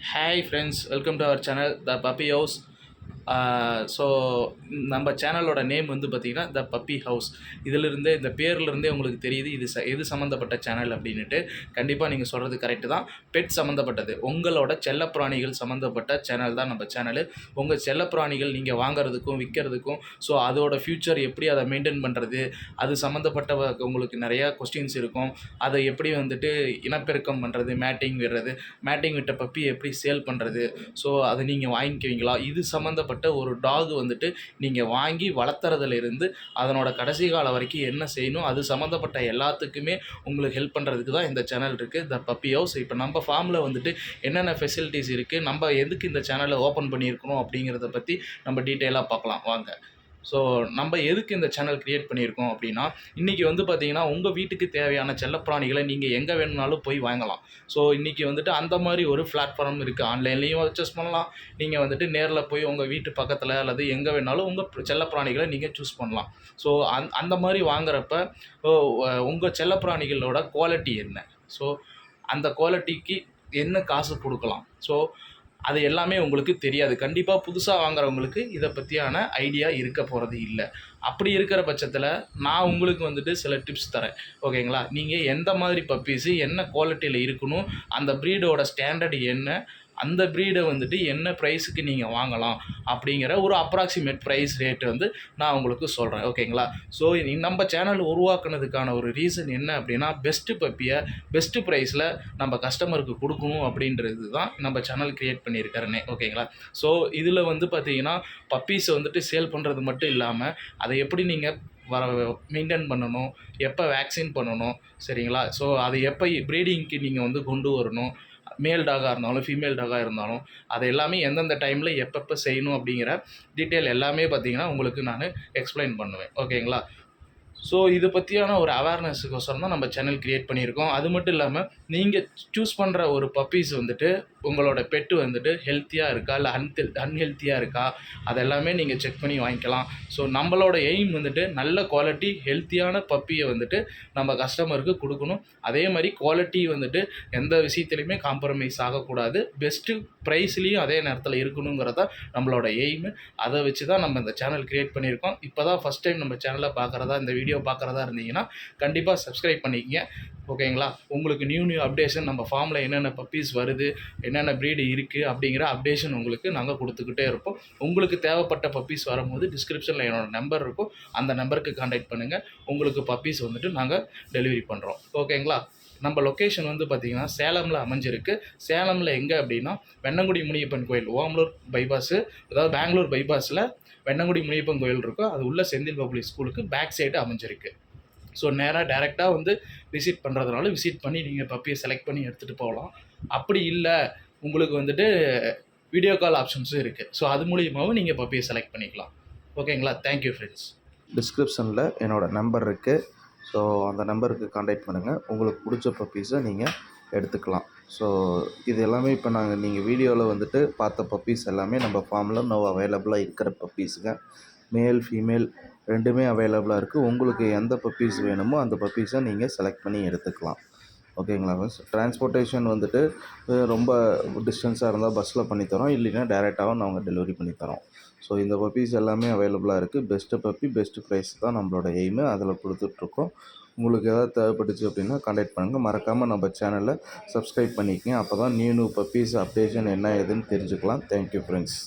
Hi friends, welcome to our channel The Puppy House. So நம்ம சேனலோட name வந்து பார்த்திங்கன்னா த பப்பி ஹவுஸ். இதிலிருந்தே இந்த பேர்லேருந்தே உங்களுக்கு தெரியுது இது எது சம்மந்தப்பட்ட சேனல் அப்படின்ட்டு. கண்டிப்பாக நீங்கள் சொல்கிறது கரெக்டு தான். பெட் சம்மந்தப்பட்டது, உங்களோட செல்லப்பிராணிகள் சம்மந்தப்பட்ட சேனல் தான் நம்ம சேனலு. உங்கள் செல்லப்பிராணிகள் நீங்கள் வாங்குறதுக்கும் விற்கிறதுக்கும், ஸோ அதோட ஃப்யூச்சர் எப்படி அதை மெயின்டைன் பண்ணுறது, அது சம்மந்தப்பட்ட உங்களுக்கு நிறையா கொஸ்டின்ஸ் இருக்கும். அதை எப்படி வந்துட்டு இனப்பெருக்கம் பண்ணுறது, மேட்டிங் விடுறது, மேட்டிங் விட்ட பப்பி எப்படி சேல் பண்ணுறது, ஸோ அதை நீங்கள் வாங்கிக்குவீங்களா, இது சம்மந்தப்பட்ட ஒரு டாக் வந்துட்டு நீங்கள் வாங்கி வளர்த்துறதுலேருந்து அதனோட கடைசி காலம் வரைக்கும் என்ன செய்யணும், அது சம்மந்தப்பட்ட எல்லாத்துக்குமே உங்களுக்கு ஹெல்ப் பண்ணுறதுக்கு தான் இந்த சேனல் இருக்குது, த பப்பி ஹவுஸ். இப்போ நம்ம ஃபார்மில் வந்துட்டு என்னென்ன ஃபெசிலிட்டிஸ் இருக்குது, நம்ம எதுக்கு இந்த சேனலை ஓப்பன் பண்ணியிருக்கணும் அப்படிங்கிறத பற்றி நம்ம டீட்டெயிலாக பார்க்கலாம் வாங்க. ஸோ நம்ம எதுக்கு இந்த சேனல் க்ரியேட் பண்ணியிருக்கோம் அப்படின்னா, இன்றைக்கி வந்து பார்த்திங்கன்னா உங்கள் வீட்டுக்கு தேவையான செல்லப்பிராணிகளை நீங்கள் எங்கே வேணும்னாலும் போய் வாங்கலாம். ஸோ இன்றைக்கி வந்துட்டு அந்த மாதிரி ஒரு பிளாட்ஃபார்ம் இருக்குது. ஆன்லைன்லேயும் பர்ச்சேஸ் பண்ணலாம், நீங்கள் வந்துட்டு நேரில் போய் உங்கள் வீட்டு பக்கத்தில் அல்லது எங்கே வேணாலும் உங்கள் செல்லப்பிராணிகளை நீங்கள் சூஸ் பண்ணலாம். ஸோ அந்த மாதிரி வாங்குறப்ப உங்கள் செல்லப்பிராணிகளோட குவாலிட்டி என்ன, ஸோ அந்த குவாலிட்டிக்கு என்ன காசு கொடுக்கலாம், ஸோ அது எல்லாமே உங்களுக்கு தெரியாது. கண்டிப்பாக புதுசாக வாங்குறவங்களுக்கு இதை பற்றியான ஐடியா இருக்க போகிறது இல்லை. அப்படி இருக்கிற பட்சத்தில் நான் உங்களுக்கு வந்துட்டு சில டிப்ஸ் தரேன், ஓகேங்களா. நீங்கள் எந்த மாதிரி பப்பீஸு என்ன குவாலிட்டியில் இருக்கணும், அந்த ப்ரீடோட ஸ்டாண்டர்டு என்ன, அந்த ப்ரீடை வந்துட்டு என்ன ப்ரைஸுக்கு நீங்கள் வாங்கலாம் அப்படிங்கிற ஒரு அப்ராக்சிமேட் ப்ரைஸ் ரேட்டு வந்து நான் உங்களுக்கு சொல்கிறேன், ஓகேங்களா. ஸோ நம்ம சேனல் உருவாக்குனதுக்கான ஒரு ரீசன் என்ன அப்படின்னா, பெஸ்ட்டு பப்பியை பெஸ்ட்டு ப்ரைஸில் நம்ம கஸ்டமருக்கு கொடுக்கணும் அப்படின்றது தான் நம்ம சேனல் க்ரியேட் பண்ணியிருக்காருனே, ஓகேங்களா. ஸோ இதில் வந்து பார்த்திங்கன்னா பப்பீஸை வந்துட்டு சேல் பண்ணுறது மட்டும் இல்லாமல் அதை எப்படி நீங்கள் மெயின்டைன் பண்ணணும், எப்போ வேக்சின் பண்ணணும், சரிங்களா. ஸோ அதை எப்போ ப்ரீடிங்க்கு நீங்கள் வந்து கொண்டு வரணும், மேல் டாகாக இருந்தாலும் ஃபீமேல் டாகாக இருந்தாலும் அதை எல்லாமே எந்தெந்த டைமில் எப்பப்போ செய்யணும் அப்படிங்கிற டீட்டெயில் எல்லாமே பார்த்திங்கன்னா உங்களுக்கு நான் எக்ஸ்பிளைன் பண்ணுவேன், ஓகேங்களா. ஸோ இது பற்றியான ஒரு அவேர்னஸுக்கோசரம் தான் நம்ம சேனல் க்ரியேட் பண்ணியிருக்கோம். அது மட்டும் இல்லாமல் நீங்கள் சூஸ் பண்ணுற ஒரு பப்பீஸ் வந்துட்டு உங்களோட பெட்டு வந்துட்டு ஹெல்த்தியாக இருக்கா இல்லை அன்ஹெல்த்தியாக இருக்கா, அதெல்லாமே நீங்கள் செக் பண்ணி வாங்கிக்கலாம். ஸோ நம்மளோட எய்ம் வந்துட்டு நல்ல குவாலிட்டி ஹெல்த்தியான பப்பியை வந்துட்டு நம்ம கஸ்டமருக்கு கொடுக்கணும். அதே மாதிரி குவாலிட்டி வந்துட்டு எந்த விஷயத்துலையுமே காம்ப்ரமைஸ் ஆகக்கூடாது, பெஸ்ட்டு ப்ரைஸ்லேயும் அதே நேரத்தில் இருக்கணுங்கிறதா நம்மளோட எய்மு. அதை வச்சு தான் நம்ம இந்த சேனல் க்ரியேட் பண்ணியிருக்கோம். இப்போ தான் ஃபஸ்ட் டைம் நம்ம சேனலை பார்க்குறதா, இந்த வீடியோ பார்க்குறதா இருந்தீங்கன்னா கண்டிப்பாக சப்ஸ்கிரைப் பண்ணிக்கங்க, ஓகேங்களா. உங்களுக்கு நியூ அப்டேஷன் நம்ம ஃபார்மில் என்னென்ன பப்பீஸ் வருது, என்னென்ன ப்ரீடு இருக்குது அப்படிங்கிற அப்டேஷன் உங்களுக்கு நாங்கள் கொடுத்துக்கிட்டே இருப்போம். உங்களுக்கு தேவைப்பட்ட பப்பீஸ் வரும்போது டிஸ்கிரிப்ஷனில் என்னோடய நம்பர் இருக்கும், அந்த நம்பருக்கு கான்டாக்ட் பண்ணுங்கள். உங்களுக்கு பப்பீஸ் வந்துட்டு நாங்கள் டெலிவரி பண்ணுறோம், ஓகேங்களா. நம்ம லொக்கேஷன் வந்து பார்த்திங்கன்னா சேலமில் அமைஞ்சிருக்கு. சேலமில் எங்கே அப்படின்னா வெண்ணங்குடி முனியப்பன் கோயில், ஓமலூர் பைபாஸு, அதாவது பெங்களூர் பைபாஸில் வெண்ணங்குடி முனியப்பன் கோயில் இருக்கும், அது உள்ள செந்தில் பப்ளிக் ஸ்கூலுக்கு பேக் சைடு அமைஞ்சிருக்கு. ஸோ நேராக டேரெக்டாக வந்து விசிட் பண்ணுறதுனால விசிட் பண்ணி நீங்கள் பப்பியை செலக்ட் பண்ணி எடுத்துகிட்டு போகலாம். அப்படி இல்லை உங்களுக்கு வந்துட்டு வீடியோ கால் ஆப்ஷன்ஸும் இருக்குது, ஸோ அது மூலியமாகவும் நீங்கள் பப்பியை செலக்ட் பண்ணிக்கலாம், ஓகேங்களா. Thank you friends. டிஸ்கிரிப்ஷனில் என்னோடய நம்பர் இருக்குது, ஸோ அந்த நம்பருக்கு கான்டாக்ட் பண்ணுங்கள். உங்களுக்கு பிடிச்ச பப்பீஸை நீங்கள் எடுத்துக்கலாம். ஸோ இது எல்லாமே இப்போ நீங்கள் வீடியோவில் வந்துட்டு பார்த்த பப்பீஸ் எல்லாமே நம்ம ஃபார்மில் அவைலபிளாக இருக்கிற பப்பீஸுங்க. மேல் ஃபீமேல் ரெண்டுமே அவைலபிளாக இருக்குது. உங்களுக்கு எந்த பப்பீஸ் வேணுமோ அந்த பப்பீஸை நீங்கள் செலக்ட் பண்ணி எடுத்துக்கலாம், ஓகேங்களா ஃப்ரெண்ட்ஸ். ட்ரான்ஸ்போர்ட்டேஷன் வந்துட்டு ரொம்ப டிஸ்டன்ஸாக இருந்தால் பஸ்ஸில் பண்ணித்தரோம், இல்லைன்னா டேரெக்டாகவும் நாங்கள் டெலிவரி பண்ணித்தரோம். ஸோ இந்த பப்பீஸ் எல்லாமே அவைலபிளாக இருக்குது. பெஸ்ட்டு பப்பி பெஸ்ட்டு ப்ரைஸ் தான் நம்மளோட எய்மு, அதில் கொடுத்துட்ருக்கோம். உங்களுக்கு எதாவது தேவைப்பட்டுச்சு அப்படின்னா கான்டாக்ட் பண்ணுங்கள். மறக்காமல் நம்ம சேனலை சப்ஸ்கிரைப் பண்ணிக்கங்க, அப்போ தான் நியூ பப்பீஸ் அப்டேஷன் என்ன ஏதுன்னு தெரிஞ்சுக்கலாம். Thank you friends.